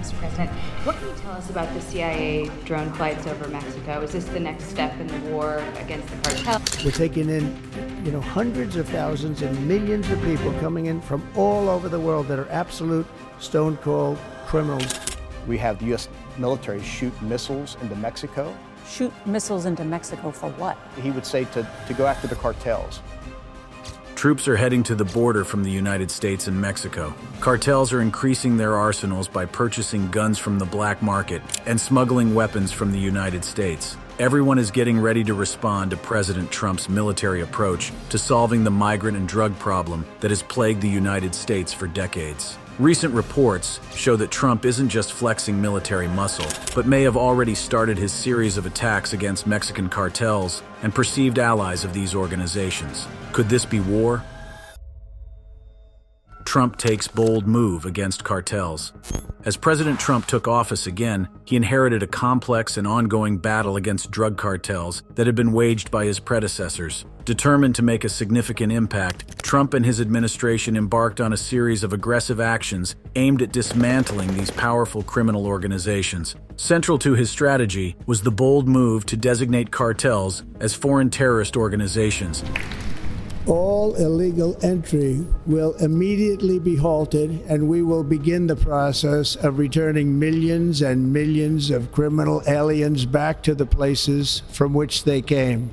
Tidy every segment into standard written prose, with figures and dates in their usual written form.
Mr. President. What can you tell us about the CIA drone flights over Mexico? Is this the next step in the war against the cartels? We're taking in, hundreds of thousands and millions of people coming in from all over the world that are absolute stone-cold criminals. We have the U.S. military shoot missiles into Mexico. Shoot missiles into Mexico for what? He would say to go after the cartels. Troops are heading to the border from the United States and Mexico. Cartels are increasing their arsenals by purchasing guns from the black market and smuggling weapons from the United States. Everyone is getting ready to respond to President Trump's military approach to solving the migrant and drug problem that has plagued the United States for decades. Recent reports show that Trump isn't just flexing military muscle, but may have already started his series of attacks against Mexican cartels and perceived allies of these organizations. Could this be war? Trump takes bold move against cartels. As President Trump took office again, he inherited a complex and ongoing battle against drug cartels that had been waged by his predecessors. Determined to make a significant impact, Trump and his administration embarked on a series of aggressive actions aimed at dismantling these powerful criminal organizations. Central to his strategy was the bold move to designate cartels as foreign terrorist organizations. All illegal entry will immediately be halted, and we will begin the process of returning millions and millions of criminal aliens back to the places from which they came.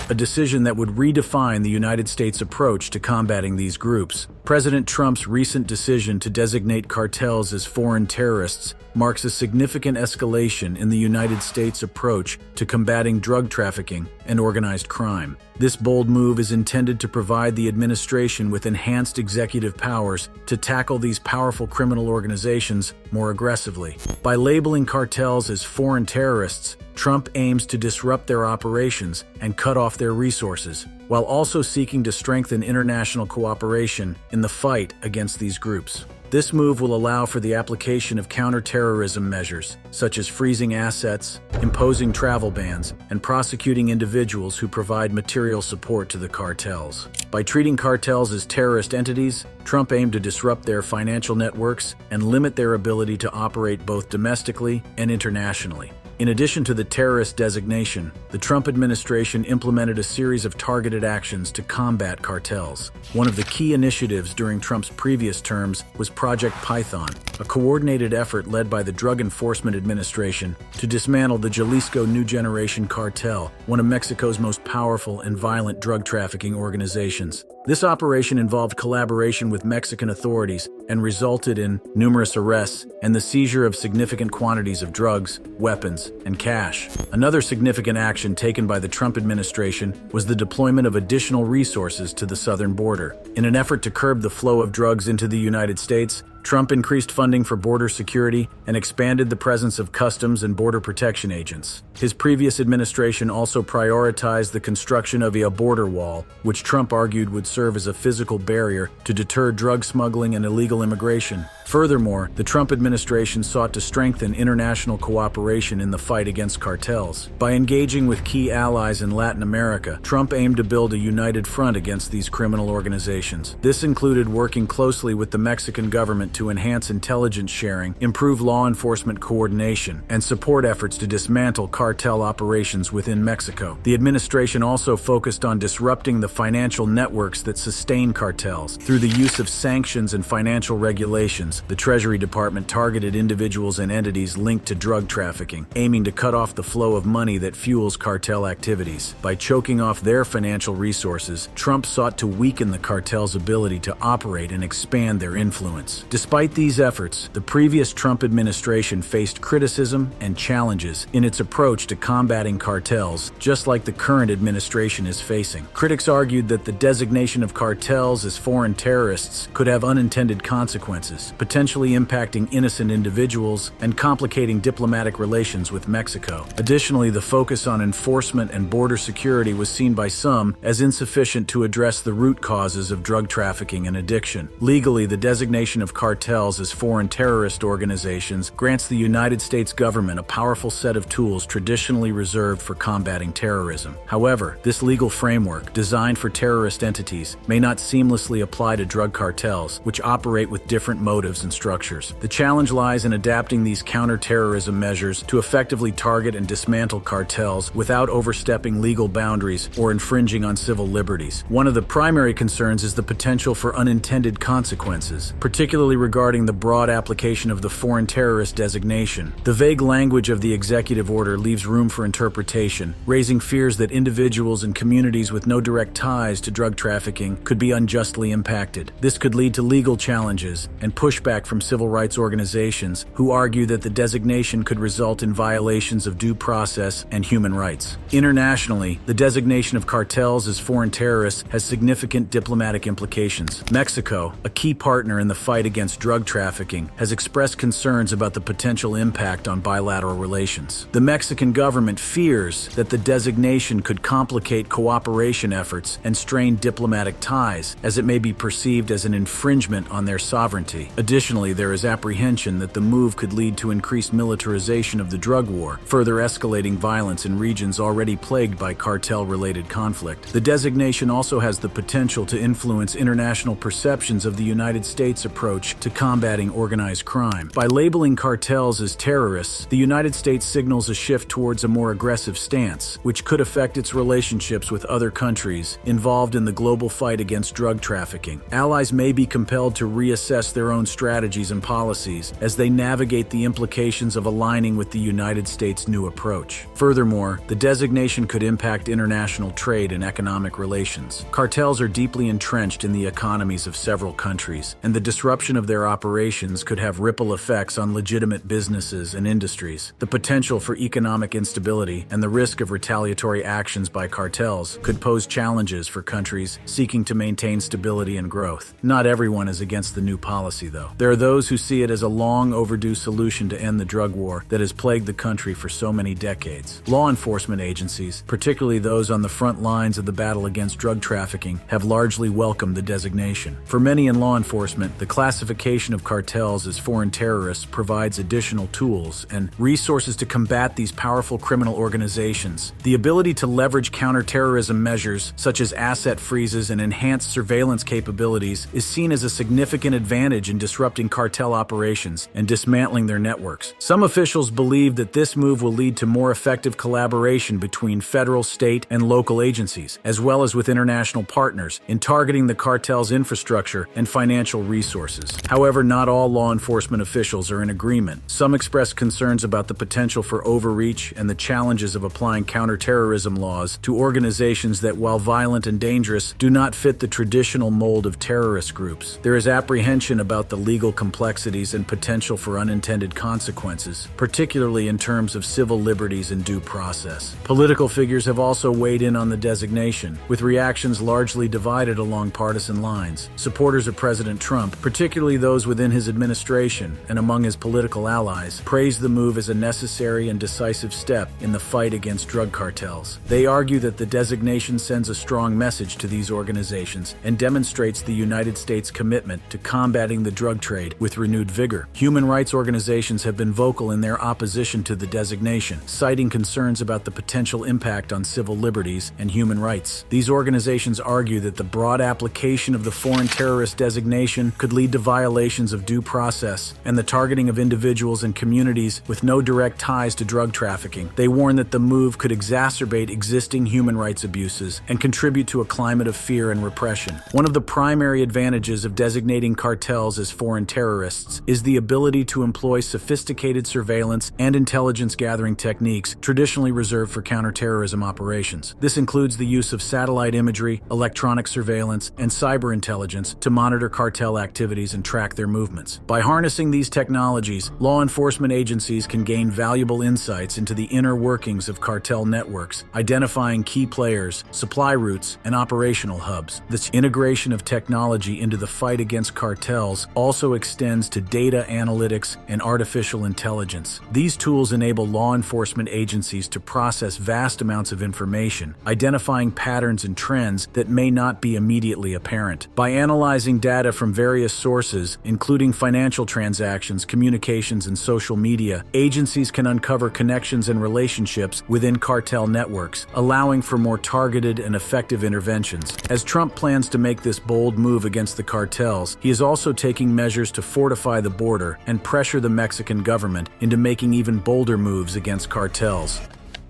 A decision that would redefine the United States' approach to combating these groups. President Trump's recent decision to designate cartels as foreign terrorists marks a significant escalation in the United States' approach to combating drug trafficking and organized crime. This bold move is intended to provide the administration with enhanced executive powers to tackle these powerful criminal organizations more aggressively. By labeling cartels as foreign terrorists, Trump aims to disrupt their operations and cut off their resources, while also seeking to strengthen international cooperation in the fight against these groups. This move will allow for the application of counterterrorism measures, such as freezing assets, imposing travel bans, and prosecuting individuals who provide material support to the cartels. By treating cartels as terrorist entities, Trump aimed to disrupt their financial networks and limit their ability to operate both domestically and internationally. In addition to the terrorist designation, the Trump administration implemented a series of targeted actions to combat cartels. One of the key initiatives during Trump's previous terms was Project Python, a coordinated effort led by the Drug Enforcement Administration to dismantle the Jalisco New Generation Cartel, one of Mexico's most powerful and violent drug trafficking organizations. This operation involved collaboration with Mexican authorities and resulted in numerous arrests and the seizure of significant quantities of drugs, weapons, and cash. Another significant action taken by the Trump administration was the deployment of additional resources to the southern border. In an effort to curb the flow of drugs into the United States, Trump increased funding for border security and expanded the presence of customs and border protection agents. His previous administration also prioritized the construction of a border wall, which Trump argued would serve as a physical barrier to deter drug smuggling and illegal immigration. Furthermore, the Trump administration sought to strengthen international cooperation in the fight against cartels. By engaging with key allies in Latin America, Trump aimed to build a united front against these criminal organizations. This included working closely with the Mexican government to enhance intelligence sharing, improve law enforcement coordination, and support efforts to dismantle cartel operations within Mexico. The administration also focused on disrupting the financial networks that sustain cartels. Through the use of sanctions and financial regulations, the Treasury Department targeted individuals and entities linked to drug trafficking, aiming to cut off the flow of money that fuels cartel activities. By choking off their financial resources, Trump sought to weaken the cartel's ability to operate and expand their influence. Despite these efforts, the previous Trump administration faced criticism and challenges in its approach to combating cartels, just like the current administration is facing. Critics argued that the designation of cartels as foreign terrorists could have unintended consequences, potentially impacting innocent individuals and complicating diplomatic relations with Mexico. Additionally, the focus on enforcement and border security was seen by some as insufficient to address the root causes of drug trafficking and addiction. Legally, the designation of cartels cartels as foreign terrorist organizations grants the United States government a powerful set of tools traditionally reserved for combating terrorism. However, this legal framework, designed for terrorist entities, may not seamlessly apply to drug cartels, which operate with different motives and structures. The challenge lies in adapting these counter-terrorism measures to effectively target and dismantle cartels without overstepping legal boundaries or infringing on civil liberties. One of the primary concerns is the potential for unintended consequences, particularly regarding the broad application of the foreign terrorist designation. The vague language of the executive order leaves room for interpretation, raising fears that individuals and communities with no direct ties to drug trafficking could be unjustly impacted. This could lead to legal challenges and pushback from civil rights organizations who argue that the designation could result in violations of due process and human rights. Internationally, the designation of cartels as foreign terrorists has significant diplomatic implications. Mexico, a key partner in the fight against drug trafficking, has expressed concerns about the potential impact on bilateral relations. The Mexican government fears that the designation could complicate cooperation efforts and strain diplomatic ties, as it may be perceived as an infringement on their sovereignty. Additionally, there is apprehension that the move could lead to increased militarization of the drug war, further escalating violence in regions already plagued by cartel-related conflict. The designation also has the potential to influence international perceptions of the United States' approach to combating organized crime. By labeling cartels as terrorists, the United States signals a shift towards a more aggressive stance, which could affect its relationships with other countries involved in the global fight against drug trafficking. Allies may be compelled to reassess their own strategies and policies as they navigate the implications of aligning with the United States' new approach. Furthermore, the designation could impact international trade and economic relations. Cartels are deeply entrenched in the economies of several countries, and the disruption of their operations could have ripple effects on legitimate businesses and industries. The potential for economic instability and the risk of retaliatory actions by cartels could pose challenges for countries seeking to maintain stability and growth. Not everyone is against the new policy, though. There are those who see it as a long overdue solution to end the drug war that has plagued the country for so many decades. Law enforcement agencies, particularly those on the front lines of the battle against drug trafficking, have largely welcomed the designation. For many in law enforcement, the classification of cartels as foreign terrorists provides additional tools and resources to combat these powerful criminal organizations. The ability to leverage counterterrorism measures, such as asset freezes and enhanced surveillance capabilities, is seen as a significant advantage in disrupting cartel operations and dismantling their networks. Some officials believe that this move will lead to more effective collaboration between federal, state, and local agencies, as well as with international partners, in targeting the cartel's infrastructure and financial resources. However, not all law enforcement officials are in agreement. Some express concerns about the potential for overreach and the challenges of applying counterterrorism laws to organizations that, while violent and dangerous, do not fit the traditional mold of terrorist groups. There is apprehension about the legal complexities and potential for unintended consequences, particularly in terms of civil liberties and due process. Political figures have also weighed in on the designation, with reactions largely divided along partisan lines. Supporters of President Trump, particularly those within his administration and among his political allies, praise the move as a necessary and decisive step in the fight against drug cartels. They argue that the designation sends a strong message to these organizations and demonstrates the United States' commitment to combating the drug trade with renewed vigor. Human rights organizations have been vocal in their opposition to the designation, citing concerns about the potential impact on civil liberties and human rights. These organizations argue that the broad application of the foreign terrorist designation could lead to violations of due process and the targeting of individuals and communities with no direct ties to drug trafficking. They warn that the move could exacerbate existing human rights abuses and contribute to a climate of fear and repression. One of the primary advantages of designating cartels as foreign terrorists is the ability to employ sophisticated surveillance and intelligence gathering techniques traditionally reserved for counterterrorism operations. This includes the use of satellite imagery, electronic surveillance, and cyber intelligence to monitor cartel activities and track their movements. By harnessing these technologies, law enforcement agencies can gain valuable insights into the inner workings of cartel networks, identifying key players, supply routes, and operational hubs. This integration of technology into the fight against cartels also extends to data analytics and artificial intelligence. These tools enable law enforcement agencies to process vast amounts of information, identifying patterns and trends that may not be immediately apparent. By analyzing data from various sources, sources, including financial transactions, communications, and social media, agencies can uncover connections and relationships within cartel networks, allowing for more targeted and effective interventions. As Trump plans to make this bold move against the cartels, he is also taking measures to fortify the border and pressure the Mexican government into making even bolder moves against cartels.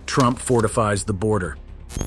Trump fortifies the border.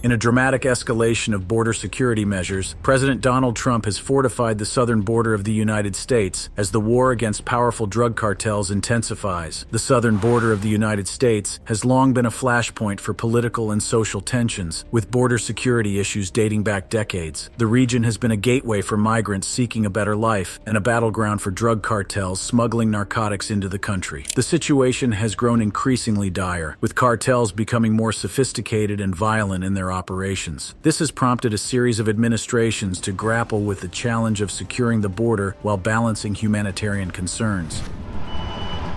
In a dramatic escalation of border security measures, President Donald Trump has fortified the southern border of the United States as the war against powerful drug cartels intensifies. The southern border of the United States has long been a flashpoint for political and social tensions, with border security issues dating back decades. The region has been a gateway for migrants seeking a better life and a battleground for drug cartels smuggling narcotics into the country. The situation has grown increasingly dire, with cartels becoming more sophisticated and violent in their operations. This has prompted a series of administrations to grapple with the challenge of securing the border while balancing humanitarian concerns.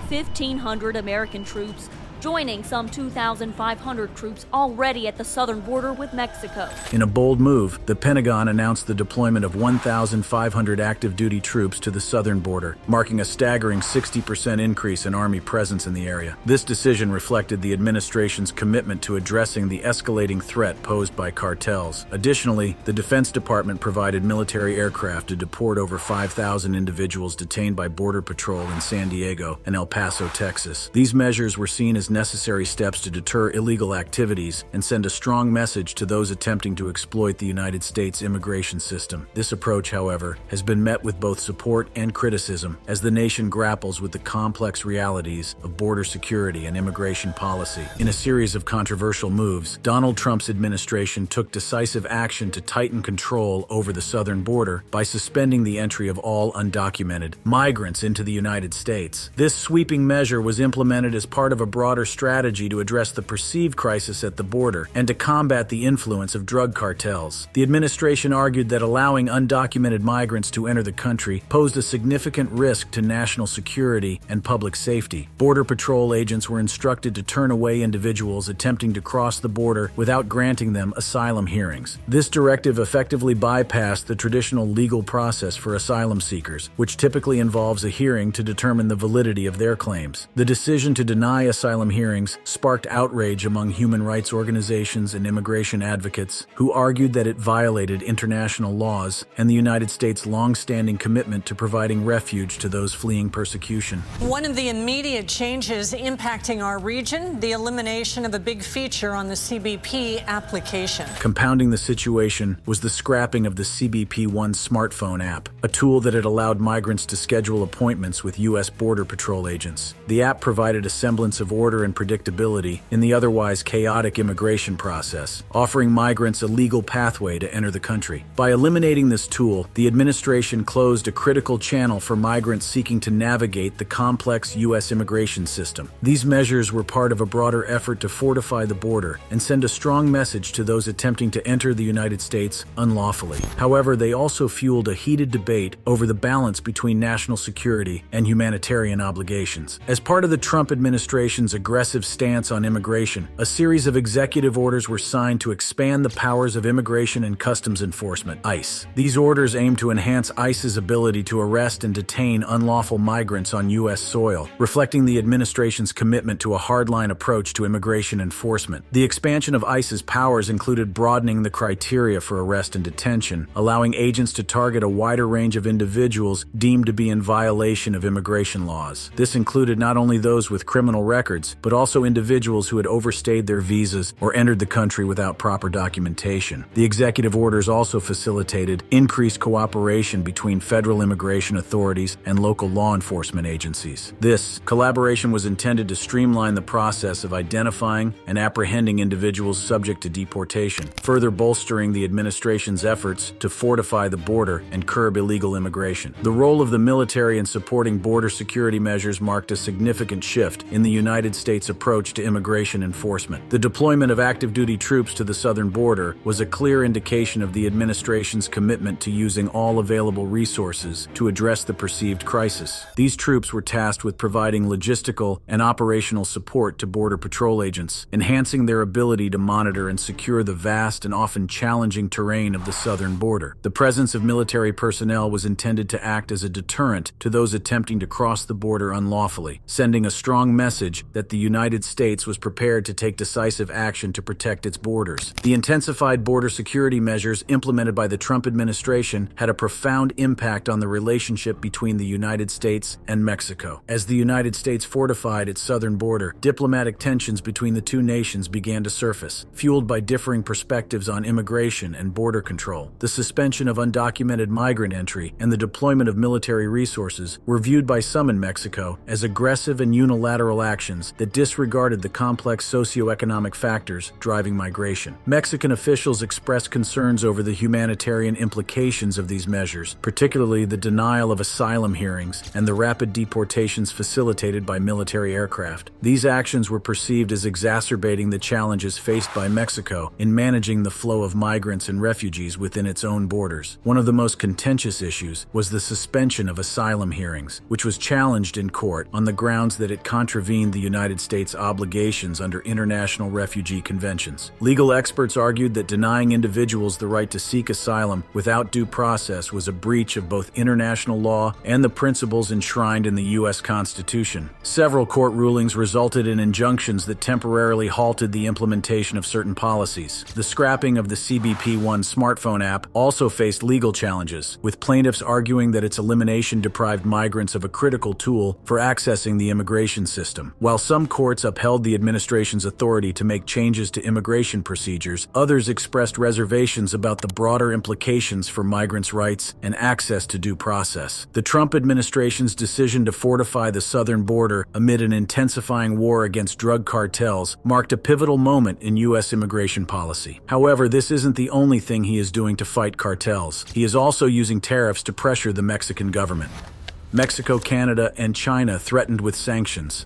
1,500 American troops joining some 2,500 troops already at the southern border with Mexico. In a bold move, the Pentagon announced the deployment of 1,500 active duty troops to the southern border, marking a staggering 60% increase in Army presence in the area. This decision reflected the administration's commitment to addressing the escalating threat posed by cartels. Additionally, the Defense Department provided military aircraft to deport over 5,000 individuals detained by Border Patrol in San Diego and El Paso, Texas. These measures were seen as necessary steps to deter illegal activities and send a strong message to those attempting to exploit the United States immigration system. This approach, however, has been met with both support and criticism as the nation grapples with the complex realities of border security and immigration policy. In a series of controversial moves, Donald Trump's administration took decisive action to tighten control over the southern border by suspending the entry of all undocumented migrants into the United States. This sweeping measure was implemented as part of a broader strategy to address the perceived crisis at the border and to combat the influence of drug cartels. The administration argued that allowing undocumented migrants to enter the country posed a significant risk to national security and public safety. Border Patrol agents were instructed to turn away individuals attempting to cross the border without granting them asylum hearings. This directive effectively bypassed the traditional legal process for asylum seekers, which typically involves a hearing to determine the validity of their claims. The decision to deny asylum hearings sparked outrage among human rights organizations and immigration advocates who argued that it violated international laws and the United States' long-standing commitment to providing refuge to those fleeing persecution. One of the immediate changes impacting our region, the elimination of a big feature on the CBP application. Compounding the situation was the scrapping of the CBP One smartphone app, a tool that had allowed migrants to schedule appointments with U.S. Border Patrol agents. The app provided a semblance of order and predictability in the otherwise chaotic immigration process, offering migrants a legal pathway to enter the country. By eliminating this tool, the administration closed a critical channel for migrants seeking to navigate the complex U.S. immigration system. These measures were part of a broader effort to fortify the border and send a strong message to those attempting to enter the United States unlawfully. However, they also fueled a heated debate over the balance between national security and humanitarian obligations. As part of the Trump administration's aggressive stance on immigration, a series of executive orders were signed to expand the powers of Immigration and Customs Enforcement, ICE. These orders aim to enhance ICE's ability to arrest and detain unlawful migrants on U.S. soil, reflecting the administration's commitment to a hardline approach to immigration enforcement. The expansion of ICE's powers included broadening the criteria for arrest and detention, allowing agents to target a wider range of individuals deemed to be in violation of immigration laws. This included not only those with criminal records, but also individuals who had overstayed their visas or entered the country without proper documentation. The executive orders also facilitated increased cooperation between federal immigration authorities and local law enforcement agencies. This collaboration was intended to streamline the process of identifying and apprehending individuals subject to deportation, further bolstering the administration's efforts to fortify the border and curb illegal immigration. The role of the military in supporting border security measures marked a significant shift in the United States States' approach to immigration enforcement. The deployment of active-duty troops to the southern border was a clear indication of the administration's commitment to using all available resources to address the perceived crisis. These troops were tasked with providing logistical and operational support to Border Patrol agents, enhancing their ability to monitor and secure the vast and often challenging terrain of the southern border. The presence of military personnel was intended to act as a deterrent to those attempting to cross the border unlawfully, sending a strong message that the United States was prepared to take decisive action to protect its borders. The intensified border security measures implemented by the Trump administration had a profound impact on the relationship between the United States and Mexico. As the United States fortified its southern border, diplomatic tensions between the two nations began to surface, fueled by differing perspectives on immigration and border control. The suspension of undocumented migrant entry and the deployment of military resources were viewed by some in Mexico as aggressive and unilateral actions that disregarded the complex socioeconomic factors driving migration. Mexican officials expressed concerns over the humanitarian implications of these measures, particularly the denial of asylum hearings and the rapid deportations facilitated by military aircraft. These actions were perceived as exacerbating the challenges faced by Mexico in managing the flow of migrants and refugees within its own borders. One of the most contentious issues was the suspension of asylum hearings, which was challenged in court on the grounds that it contravened the United States' obligations under international refugee conventions. Legal experts argued that denying individuals the right to seek asylum without due process was a breach of both international law and the principles enshrined in the U.S. Constitution. Several court rulings resulted in injunctions that temporarily halted the implementation of certain policies. The scrapping of the CBP-1 smartphone app also faced legal challenges, with plaintiffs arguing that its elimination deprived migrants of a critical tool for accessing the immigration system. While some courts upheld the administration's authority to make changes to immigration procedures, others expressed reservations about the broader implications for migrants' rights and access to due process. The Trump administration's decision to fortify the southern border amid an intensifying war against drug cartels marked a pivotal moment in U.S. immigration policy. However, this isn't the only thing he is doing to fight cartels. He is also using tariffs to pressure the Mexican government. Mexico, Canada, and China threatened with sanctions.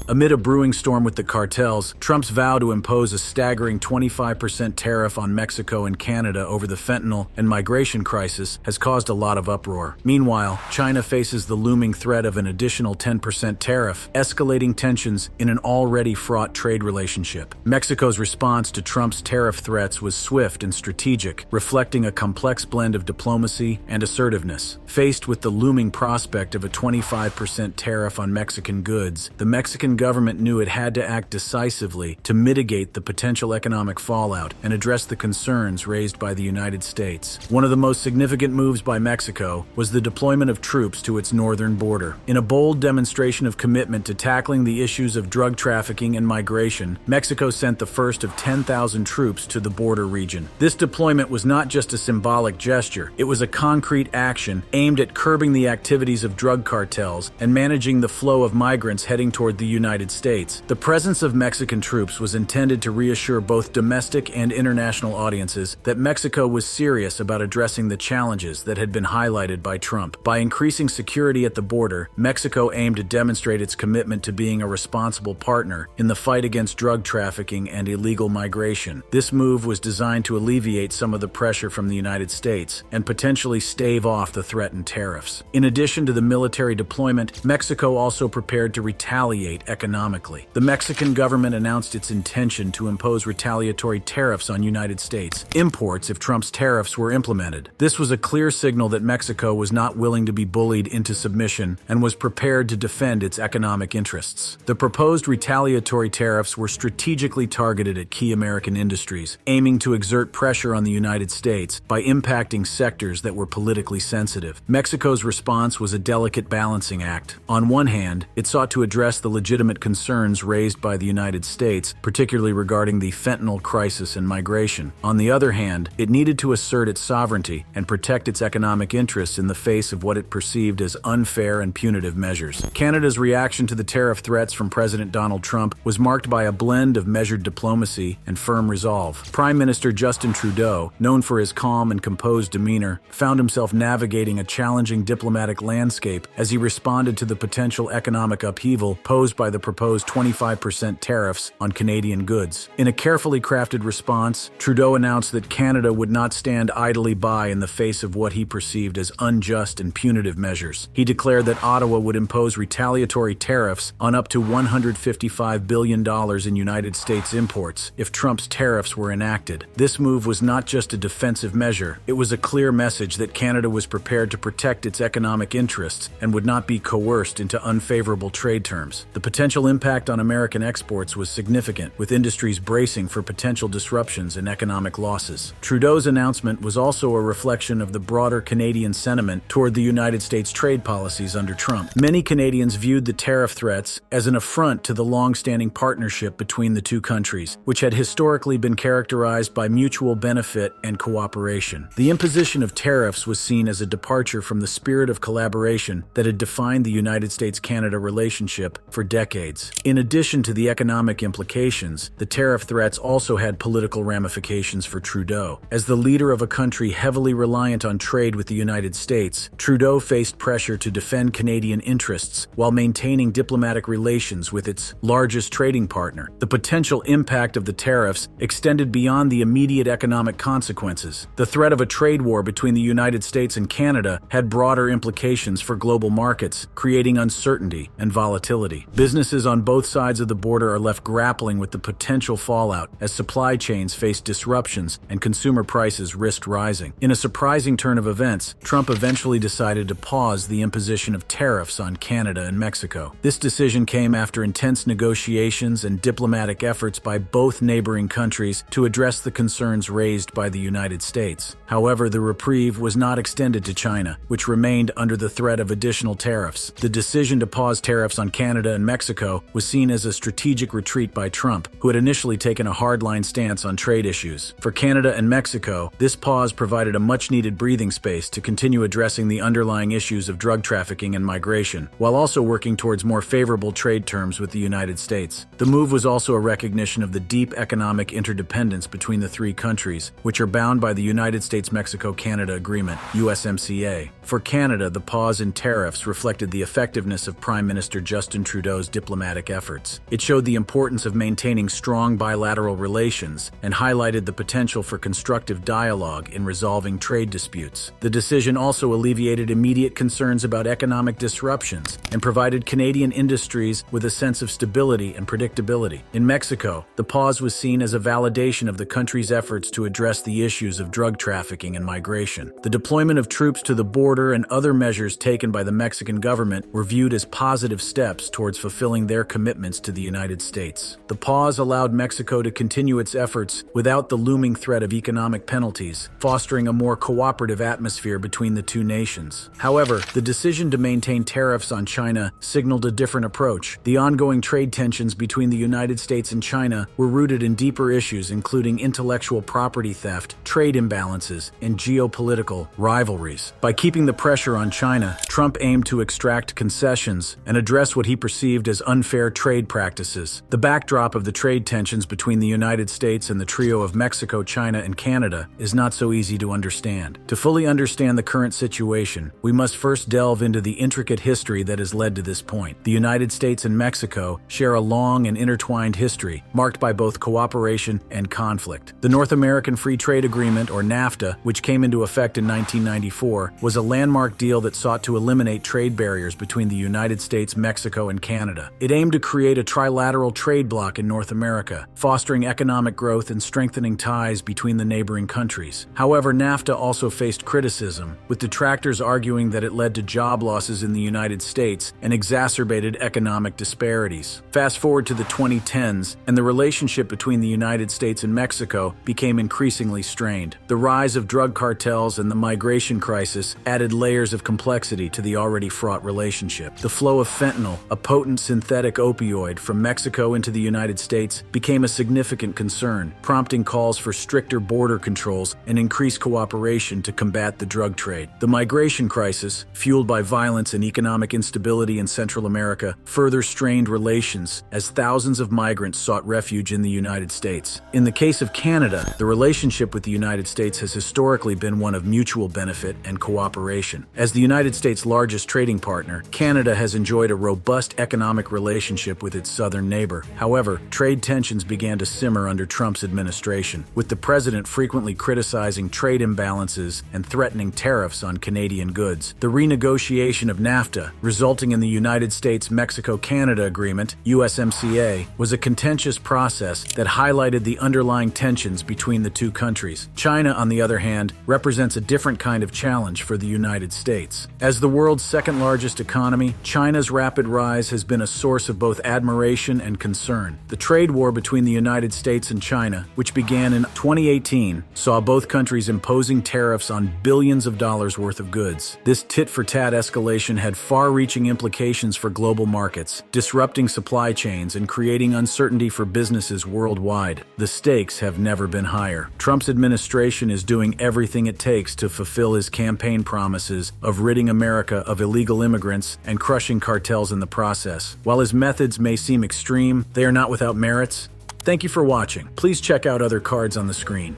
Amid a brewing storm with the cartels, Trump's vow to impose a staggering 25% tariff on Mexico and Canada over the fentanyl and migration crisis has caused a lot of uproar. Meanwhile, China faces the looming threat of an additional 10% tariff, escalating tensions in an already fraught trade relationship. Mexico's response to Trump's tariff threats was swift and strategic, reflecting a complex blend of diplomacy and assertiveness. Faced with the looming prospect of a 25% tariff on Mexican goods, the Mexican government knew it had to act decisively to mitigate the potential economic fallout and address the concerns raised by the United States. One of the most significant moves by Mexico was the deployment of troops to its northern border. In a bold demonstration of commitment to tackling the issues of drug trafficking and migration, Mexico sent the first of 10,000 troops to the border region. This deployment was not just a symbolic gesture, it was a concrete action aimed at curbing the activities of drug cartels and managing the flow of migrants heading toward the United States. The presence of Mexican troops was intended to reassure both domestic and international audiences that Mexico was serious about addressing the challenges that had been highlighted by Trump. By increasing security at the border, Mexico aimed to demonstrate its commitment to being a responsible partner in the fight against drug trafficking and illegal migration. This move was designed to alleviate some of the pressure from the United States and potentially stave off the threatened tariffs. In addition to the military deployment, Mexico also prepared to retaliate economically. The Mexican government announced its intention to impose retaliatory tariffs on United States imports if Trump's tariffs were implemented. This was a clear signal that Mexico was not willing to be bullied into submission and was prepared to defend its economic interests. The proposed retaliatory tariffs were strategically targeted at key American industries, aiming to exert pressure on the United States by impacting sectors that were politically sensitive. Mexico's response was a delicate balancing act. On one hand, it sought to address the legitimate concerns raised by the United States, particularly regarding the fentanyl crisis and migration. On the other hand, it needed to assert its sovereignty and protect its economic interests in the face of what it perceived as unfair and punitive measures. Canada's reaction to the tariff threats from President Donald Trump was marked by a blend of measured diplomacy and firm resolve. Prime Minister Justin Trudeau, known for his calm and composed demeanor, found himself navigating a challenging diplomatic landscape as he responded to the potential economic upheaval posed imposed by the proposed 25% tariffs on Canadian goods. In a carefully crafted response, Trudeau announced that Canada would not stand idly by in the face of what he perceived as unjust and punitive measures. He declared that Ottawa would impose retaliatory tariffs on up to $155 billion in United States imports if Trump's tariffs were enacted. This move was not just a defensive measure, it was a clear message that Canada was prepared to protect its economic interests and would not be coerced into unfavorable trade terms. The potential impact on American exports was significant, with industries bracing for potential disruptions and economic losses. Trudeau's announcement was also a reflection of the broader Canadian sentiment toward the United States trade policies under Trump. Many Canadians viewed the tariff threats as an affront to the long-standing partnership between the two countries, which had historically been characterized by mutual benefit and cooperation. The imposition of tariffs was seen as a departure from the spirit of collaboration that had defined the United States-Canada relationship for decades. In addition to the economic implications, the tariff threats also had political ramifications for Trudeau. As the leader of a country heavily reliant on trade with the United States, Trudeau faced pressure to defend Canadian interests while maintaining diplomatic relations with its largest trading partner. The potential impact of the tariffs extended beyond the immediate economic consequences. The threat of a trade war between the United States and Canada had broader implications for global markets, creating uncertainty and volatility. Businesses on both sides of the border are left grappling with the potential fallout as supply chains face disruptions and consumer prices risked rising. In a surprising turn of events, Trump eventually decided to pause the imposition of tariffs on Canada and Mexico. This decision came after intense negotiations and diplomatic efforts by both neighboring countries to address the concerns raised by the United States. However, the reprieve was not extended to China, which remained under the threat of additional tariffs. The decision to pause tariffs on Canada and Mexico was seen as a strategic retreat by Trump, who had initially taken a hardline stance on trade issues. For Canada and Mexico, this pause provided a much-needed breathing space to continue addressing the underlying issues of drug trafficking and migration, while also working towards more favorable trade terms with the United States. The move was also a recognition of the deep economic interdependence between the three countries, which are bound by the United States-Mexico-Canada Agreement, USMCA. For Canada, the pause in tariffs reflected the effectiveness of Prime Minister Justin Trudeau's diplomatic efforts. It showed the importance of maintaining strong bilateral relations and highlighted the potential for constructive dialogue in resolving trade disputes. The decision also alleviated immediate concerns about economic disruptions and provided Canadian industries with a sense of stability and predictability. In Mexico, the pause was seen as a validation of the country's efforts to address the issues of drug trafficking and migration. The deployment of troops to the border and other measures taken by the Mexican government were viewed as positive steps towards fulfilling their commitments to the United States. The pause allowed Mexico to continue its efforts without the looming threat of economic penalties, fostering a more cooperative atmosphere between the two nations. However, the decision to maintain tariffs on China signaled a different approach. The ongoing trade tensions between the United States and China were rooted in deeper issues including intellectual property theft, trade imbalances, and geopolitical rivalries. By keeping the pressure on China, Trump aimed to extract concessions and address what he perceived as unfair trade practices. The backdrop of the trade tensions between the United States and the trio of Mexico, China, and Canada is not so easy to understand. To fully understand the current situation, we must first delve into the intricate history that has led to this point. The United States and Mexico share a long and intertwined history, marked by both cooperation and conflict. The North American Free Trade Agreement, or NAFTA, which came into effect in 1994, was a landmark deal that sought to eliminate trade barriers between the United States, Mexico, and Canada. It aimed to create a trilateral trade bloc in North America, fostering economic growth and strengthening ties between the neighboring countries. However, NAFTA also faced criticism, with detractors arguing that it led to job losses in the United States and exacerbated economic disparities. Fast forward to the 2010s, and the relationship between the United States and Mexico became increasingly strained. The rise of drug cartels and the migration crisis added layers of complexity to the already fraught relationship. The flow of fentanyl, a potent synthetic opioid, from Mexico into the United States became a significant concern, prompting calls for stricter border controls and increased cooperation to combat the drug trade. The migration crisis, fueled by violence and economic instability in Central America, further strained relations as thousands of migrants sought refuge in the United States. In the case of Canada, the relationship with the United States has historically been one of mutual benefit and cooperation. As the United States' largest trading partner, Canada has enjoyed a robust economic economic relationship with its southern neighbor. However, trade tensions began to simmer under Trump's administration, with the president frequently criticizing trade imbalances and threatening tariffs on Canadian goods. The renegotiation of NAFTA, resulting in the United States-Mexico-Canada Agreement, USMCA, was a contentious process that highlighted the underlying tensions between the two countries. China, on the other hand, represents a different kind of challenge for the United States. As the world's second-largest economy, China's rapid rise has been a source of both admiration and concern. The trade war between the United States and China, which began in 2018, saw both countries imposing tariffs on billions of dollars worth of goods. This tit-for-tat escalation had far-reaching implications for global markets, disrupting supply chains and creating uncertainty for businesses worldwide. The stakes have never been higher. Trump's administration is doing everything it takes to fulfill his campaign promises of ridding America of illegal immigrants and crushing cartels in the process. While his methods may seem extreme, they are not without merits. Thank you for watching. Please check out other cards on the screen.